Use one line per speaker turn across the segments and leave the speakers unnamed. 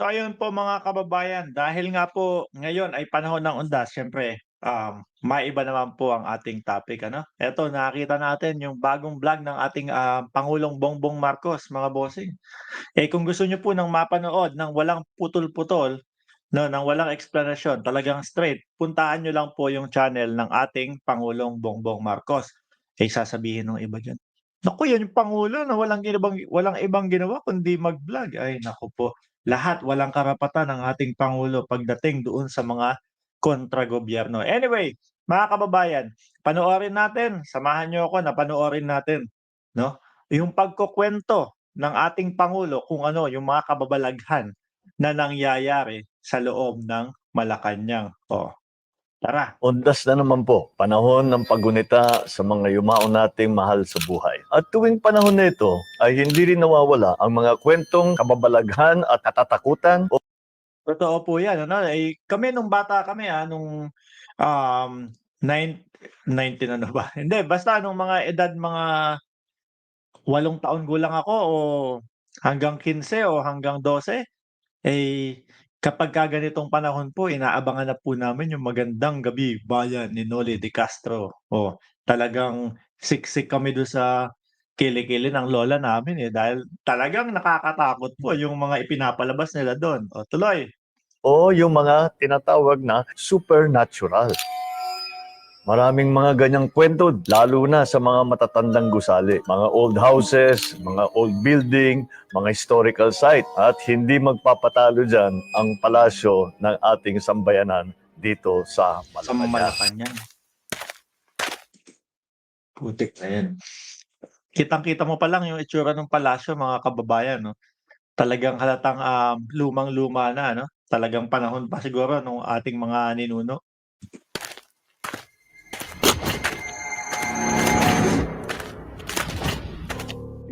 So ayun po mga kababayan, dahil nga po ngayon ay panahon ng undas, siyempre, maiba naman po ang ating topic ano. Eto nakita natin yung bagong vlog ng ating, Pangulong Bongbong Marcos mga bossing. Eh, kung gusto niyo po ng mapanood ng walang putol-putol 'no, ng walang eksplanasyon, talagang straight, puntahan niyo lang po yung channel ng ating Pangulong Bongbong Marcos. Eh, sasabihin nung iba diyan, "Naku, yan yung pangulo na walang ibang ginawa kundi mag-vlog." Ay naku po, lahat walang karapatan ang ating pangulo pagdating doon sa mga kontra gobyerno. Anyway, mga kababayan, panoorin natin, samahan niyo ako na panoorin natin 'no, yung pagkukuwento ng ating pangulo kung ano yung mga kababalaghan na nangyayari sa loob ng Malacanang. Oh, tara.
Undas na naman po, panahon ng paggunita sa mga yumao nating mahal sa buhay. At tuwing panahon na ito ay hindi rin nawawala ang mga kwentong kababalaghan at katatakutan o
Totoo po 'yan ano, eh, kami nung bata kami, um, nine 19 ano ba, hindi basta nung mga edad mga 8 taon gulang ako o hanggang 15 o hanggang 12, eh, kapagka ganitong panahon po inaabangan na po namin yung Magandang Gabi Bayan ni Noli De Castro. Oh, talagang siksik kami dun sa kilikili ng lola namin, eh, dahil talagang nakakatakot po yung mga ipinapalabas nila dun. Oh, tuloy.
yung mga tinatawag na supernatural. Maraming mga ganyang kwento, lalo na sa mga matatandang gusali. Mga old houses, mga old building, mga historical site. At hindi magpapatalo dyan ang palasyo ng ating sambayanan dito sa
Sa
Malacanang.
Malacanang. Putik na yan. Kitang-kita mo pa lang yung itsura ng palasyo mga kababayan 'no. Talagang halatang, lumang-luma na 'no. Talagang panahon pa siguro nung ating mga ninuno.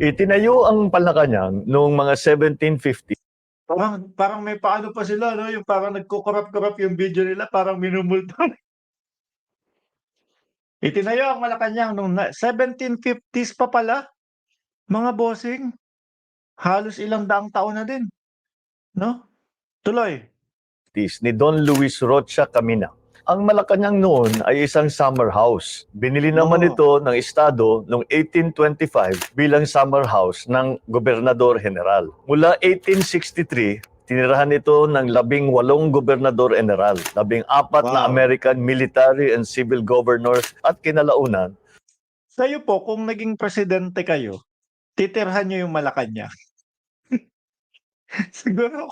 Itinayo ang Malacanang noong mga 1750.
Parang parang may paano pa sila 'no, yung parang nagko-crop-crop yung video nila parang minumulto. Itinayo ang Malacanang nung 1750s pa pala, mga bossing. Halos ilang daang taon na din 'no. Tuloy.
Ni Don Luis Rocha Camina. Ang Malacanang noon ay isang summer house. Binili naman
Oo,
ito ng Estado noong 1825 bilang summer house ng Gobernador General. Mula 1863, tinirahan ito ng 18 Gobernador General, 14 na
wow.
American military and civil governors at kinalaunan.
Kayo po kung naging presidente kayo, titirhan niyo yung Malacanang? Siguro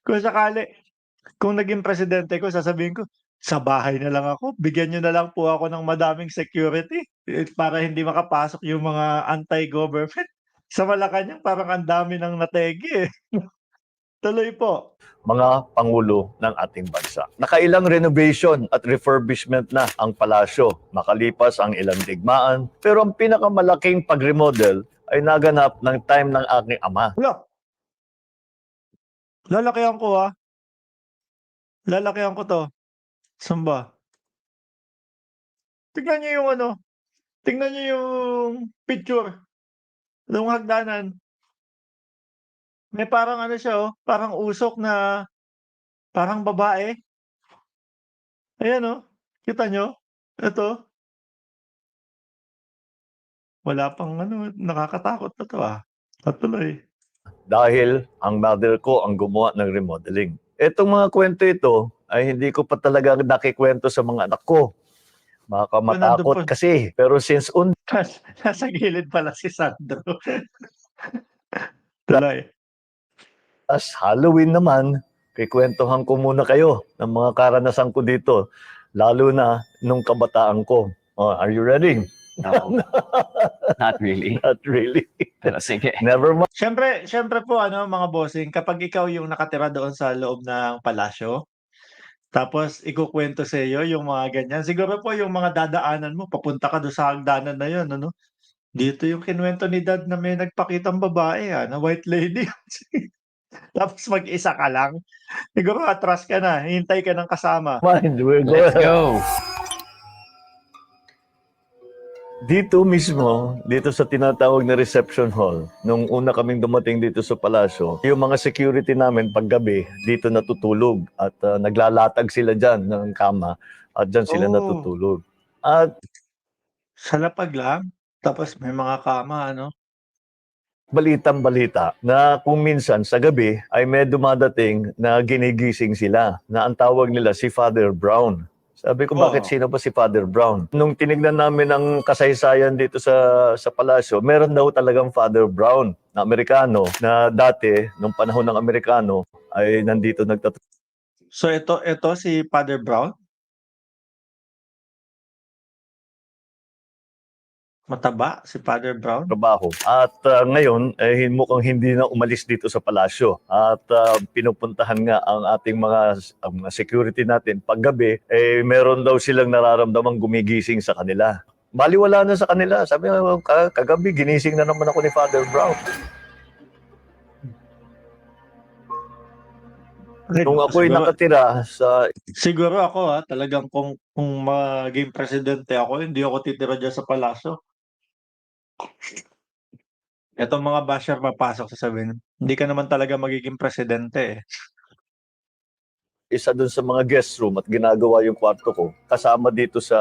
kung sakali, kung naging presidente ko sasabihin ko, "Sa bahay na lang ako, bigyan niyo na lang po ako ng madaming security, para hindi makapasok yung mga anti-government." Sa Malacanang parang ang dami ng nategi, eh. Tuloy po.
Mga pangulo ng ating bansa. Nakailang renovation at refurbishment na ang palasyo makalipas ang ilang digmaan, pero ang pinakamalaking pag-remodel ay naganap ng time ng aking ama.
Hala, lalakihan ko, lalakihan ko 'to. Saan ba? Tignan niyo yung ano, tignan niyo yung picture nung hagdanan. May parang ano siya, parang usok na parang babae. Ayan, kita niyo? Ito, wala pang ano, nakakatakot na 'to, Patuloy.
Dahil ang mother ko ang gumawa ng remodeling. Etong mga kwento ito ay hindi ko pa talaga nakikwento sa mga anak ko. Baka
Oh, nandun
matakot
pa,
kasi. Pero since
nasa gilid pala si Sandro. Tuloy.
undas Halloween naman, kikwentuhan ko muna kayo ng mga karanasan ko dito. Lalo na nung kabataan ko. Oh, are you ready?
No, not really.
Not really.
Pero sige.
Never mind.
Siyempre po ano mga bossing, kapag ikaw yung nakatira doon sa loob ng palasyo, tapos ikukuwento sa'yo yung mga ganyan, siguro po yung mga dadaanan mo papunta ka dun sa hagdanan na yun ano, dito yung kinuwento ni dad na may nagpakitang babae, na white lady. Tapos mag-isa ka lang, siguro atras ka na, hihintay ka ng kasama.
We're
Let's
going.
go.
Dito mismo, dito sa tinatawag na reception hall, nung una kaming dumating dito sa palasyo, yung mga security namin paggabi, dito natutulog at naglalatag sila dyan ng kama at dyan sila
Oh,
natutulog. At
sa lapag lang? Tapos may mga kama ano?
balitang-balita na kung minsan sa gabi ay may dumadating na ginigising sila na ang tawag nila si Father Brown. Sabi ko, bakit
Oo.
sino ba si Father Brown? Nung tinignan namin ang kasaysayan dito sa palasyo, meron daw talagang Father Brown na Amerikano na dati, nung panahon ng Amerikano, ay nandito
So ito si Father Brown? Mataba si Father Brown?
trabaho. At ngayon, mukhang hindi na umalis dito sa palasyo. At pinupuntahan nga ang ating mga security natin. Paggabi, meron daw silang nararamdamang gumigising sa kanila. Baliwala na sa kanila. Sabi nga, kagabi, ginising na naman ako ni Father Brown. Nung ako'y nakatira sa
Siguro ako, talagang kung maging presidente ako, hindi ako titira diyan sa palasyo. Etong mga basher papasok sasabihin, "Hindi ka naman talaga magiging presidente, eh."
isa dun sa mga guest room at ginagawa yung kwarto ko, kasama dito sa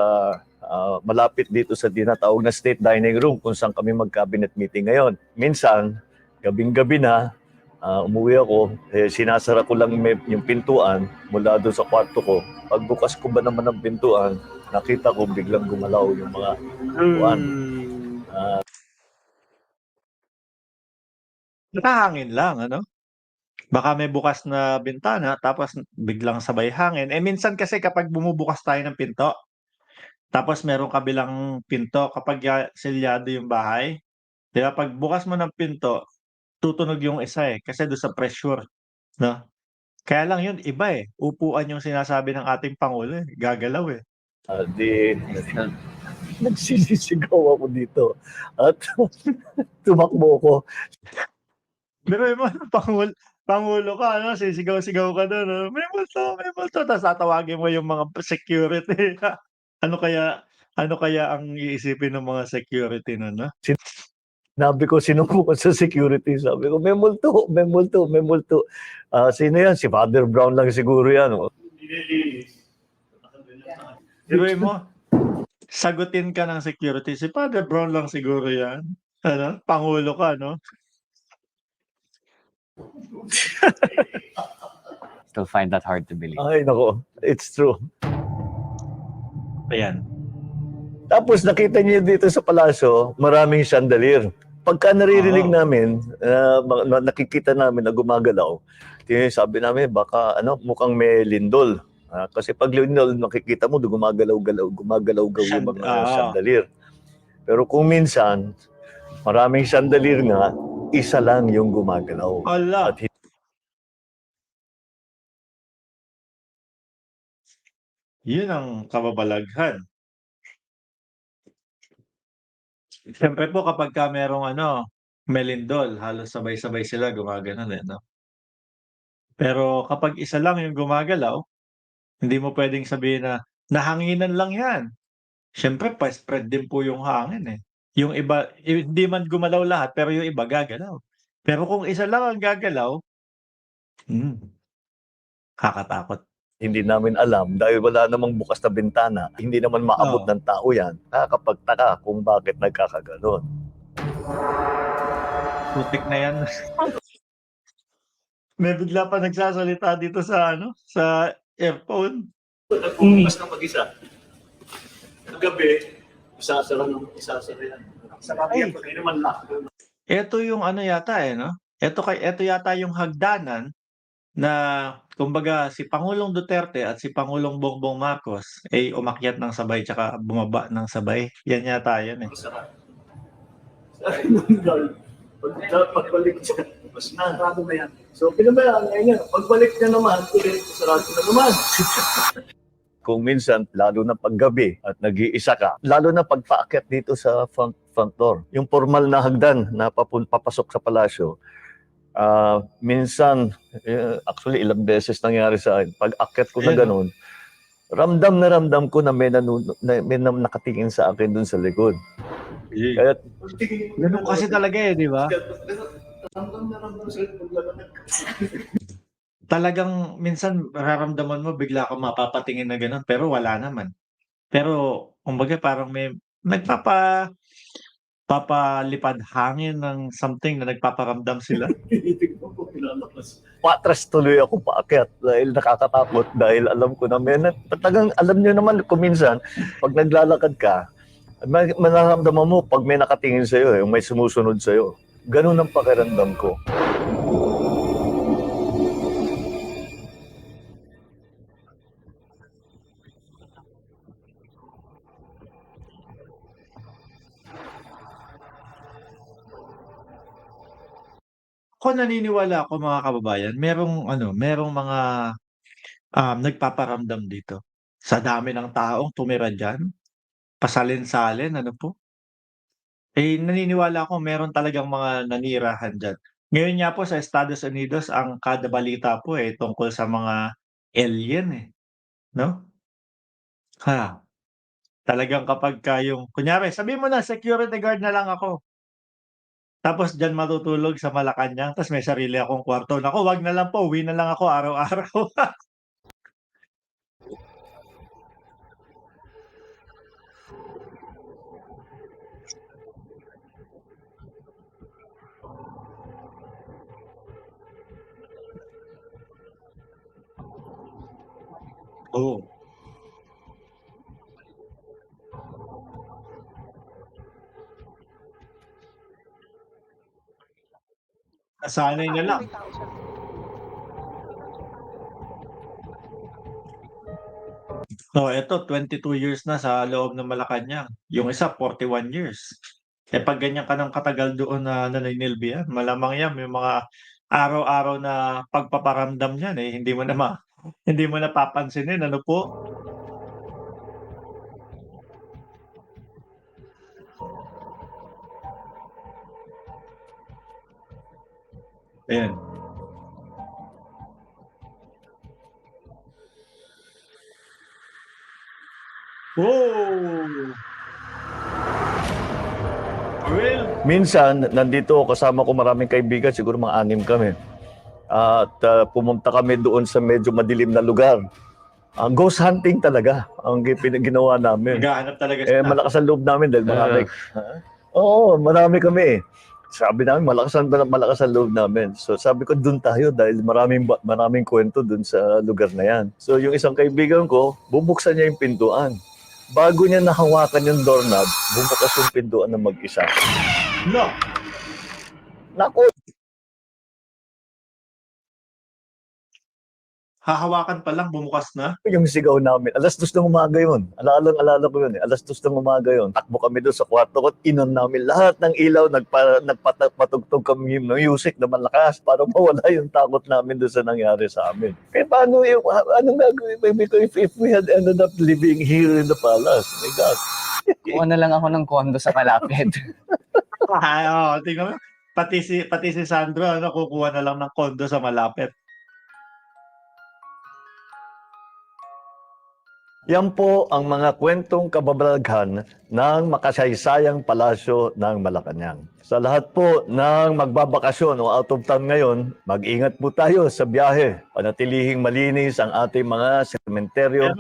malapit dito sa tinatawag na state dining room kung saan kami mag-cabinet meeting ngayon. Minsan, gabing-gabi na, umuwi ako, sinasara ko lang yung pintuan mula doon sa kwarto ko. Pagbukas ko ba naman ng pintuan, nakita ko biglang gumalaw yung mga pintuan.
Nakahangin lang ano? Baka may bukas na bintana tapos biglang sabay hangin. Eh, minsan kasi kapag bumubukas tayo ng pinto, tapos merong kabilang pinto kapag selyado yung bahay, 'di ba, pagbukas mo ng pinto, tutunog yung isa, kasi dun sa pressure, 'no? Kaya lang yun iba, upuan yung sinasabi ng ating pangulo, gagalaw, eh.
Di nagsisisigaw ako dito at tumakbo ko.
Biruin mo pangulo ka ano, sisigaw-sigaw ka dun 'no, may multo, ta's tatawagin mo yung mga security. Ano kaya ano kaya ang iisipin ng mga security nun 'no?
Sinabi ko, sinubukan sa security, sabi ko, may multo, may multo, may multo. Sino yan? Si Father Brown lang siguro yan.
Biruin mo, sagutin ka ng security, "Si Father Brown lang siguro yan." Ano, pangulo ka 'no?
Still find that hard to believe.
Ay, nako, it's true.
Ayan.
Tapos nakita niyo dito sa palasyo, maraming chandelier. Pagka naririnig
Oo.
namin, nakikita namin na gumagalaw, sabi namin, baka mukhang may lindol. Kasi pag lindol, nakikita mo, gumagalaw-galaw yung mga chandelier. Pero kung minsan, maraming chandelier nga, isa lang yung gumagalaw.
Hala.
At
Yun ang kababalaghan. Siyempre po kapagka merong may lindol, halos sabay-sabay sila gumaganon, 'no? Pero kapag isa lang yung gumagalaw, hindi mo puwedeng sabihin na, "Nahanginan lang 'yan." Siyempre pa-spread din po yung hangin, eh. Yung iba hindi man gumalaw lahat, pero yung iba gagalaw. Pero kung isa lang ang gagalaw, hmm, kakatakot.
hindi namin alam dahil wala namang bukas na bintana, hindi naman maabot
Oo,
ng tao yan, nakakapagtaka kung bakit nagkakaganon.
putik na 'yan. May bigla pa nagsasalita dito sa earphone.
Nagbubukas ng mag-isa. Gabi, isasara yan.
Ay,
Hindi naman lock.
eto yung yata, 'no? Eto yata yung hagdanan na kumbaga si Pangulong Duterte at si Pangulong Bongbong Marcos ay umakyat ng sabay tsaka bumaba ng sabay. Yan yata yun, eh.
Pagbalik siya, mas sarado na yan. So, pinabayaan ngayon. Pagbalik niya naman, ulit, sarado na naman. Kung minsan, lalo na paggabi at nag-iisa ka, lalo na pagpaakyat dito sa front door, yung formal na hagdan na papasok sa palasyo, minsan, actually ilang beses nangyari sa akin, pag akyat ko na
Ayun,
ganun, Ramdam ko na may nakatingin sa akin dun sa likod. Kaya
Ganun kasi talaga eh, di ba? Talagang minsan mararamdaman mo bigla kang mapapatingin na gano'n pero wala naman. Pero kumbaga parang may papalipad hangin ng something na nagpaparamdam sila.
patras tuloy ako paakyat dahil nakakatakot dahil alam ko na talagang alam niyo naman kung minsan pag naglalakad ka, mararamdaman mo pag may nakatingin sa'yo, yung may sumusunod sa'yo. Ganun ang pakiramdam ko.
Ako naniniwala ako mga kababayan merong mga, nagpaparamdam dito. Sa dami ng taong tumira diyan, pasalin-salin ano po. Eh, naniniwala ako meron talagang mga nanirahan diyan. Ngayon nga po sa Estados Unidos ang kada balita po, eh, tungkol sa mga alien, eh, 'no? Ha, talagang kapagka yung kunyari sabihin mo na security guard na lang ako, tapos diyan matutulog sa Malacanang ta's may sarili akong kwarto, naku wag na lang po, uwi na lang ako araw-araw. Oo, nasanay na lang. So eto 2 years na sa loob ng Malacanang, yung isa 41 years. Eh, 'pag ganyan ka ng katagal doon na naninilbihan malamang yan may mga araw-araw na pagpaparamdam niyan, eh, hindi mo na papansinin ano po? Ayan. Oh! For real?
Minsan, nandito ako kasama ko maraming kaibigan, siguro mga 6 kami. At pumunta kami doon sa medyo madilim na lugar. Ghost hunting talaga ang ginawa namin.
Naghahanap talaga
Eh,
sila.
malakas ang loob namin dahil marami. Oo, marami kami. Sabi namin, malakas ang loob namin. So sabi ko, doon tayo dahil maraming kwento doon sa lugar na yan. So yung isang kaibigan ko, bubuksan niya yung pintuan. Bago niya nahawakan yung doorknob, bumukas yung pintuan ng mag-isa.
No,
Naku,
hahawakan pa lang bumukas na?
yung sigaw namin. 2:00 ng umaga yun. Alala ko yun eh. 2:00 ng umaga yun. Takbo kami doon sa kwarto ko. Inon namin lahat ng ilaw. Nagpatugtog kami ng music na malakas para mawala yung takot namin doon sa nangyari sa amin. Eh paano yung, anong gagawin? If we had ended up living here in the palace, my God.
Kuha na lang ako ng kondo sa malapit.
Oo, tingnan mo, pati si Sandro ano, kukuha na lang ng kondo sa malapit.
Yan po ang mga kwentong kababalaghan ng makasaysayang palasyo ng Malacanang. Sa lahat po ng magbabakasyon o out of town ngayon, mag-ingat po tayo sa biyahe. Panatilihing malinis ang ating mga sementeryo.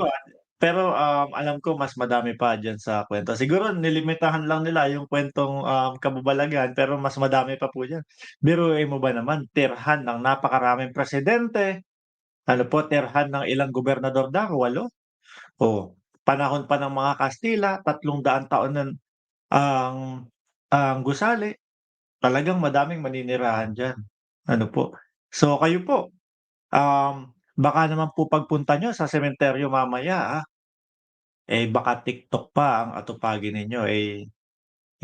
Pero alam ko mas madami pa diyan sa kuwento. Siguro nilimitahan lang nila yung kuwentong, kababalaghan pero mas madami pa po diyan. Biruin mo ba naman tirhan ng napakaraming presidente, ano po, tirhan ng ilang gobernador daw, 8? Oh, panahon pa ng mga Kastila, 300 taon ng ang gusali. Talagang madaming maninirahan diyan, ano po. So kayo po, baka naman po pagpunta niyo sa sementeryo mamaya, eh, baka TikTok pa ang atupagin ninyo, eh,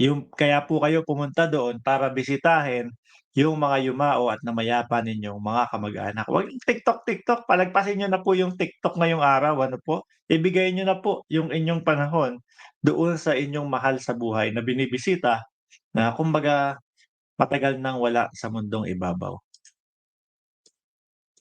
yung kaya po kayo pumunta doon para bisitahin yung mga yumao at namayapa ninyong mga kamag-anak. Huwag yung TikTok, palagpasin niyo na po yung TikTok ngayong araw, ano po. Ibigay niyo na po yung inyong panahon doon sa inyong mahal sa buhay na binibisita na kumbaga matagal nang wala sa mundong ibabaw.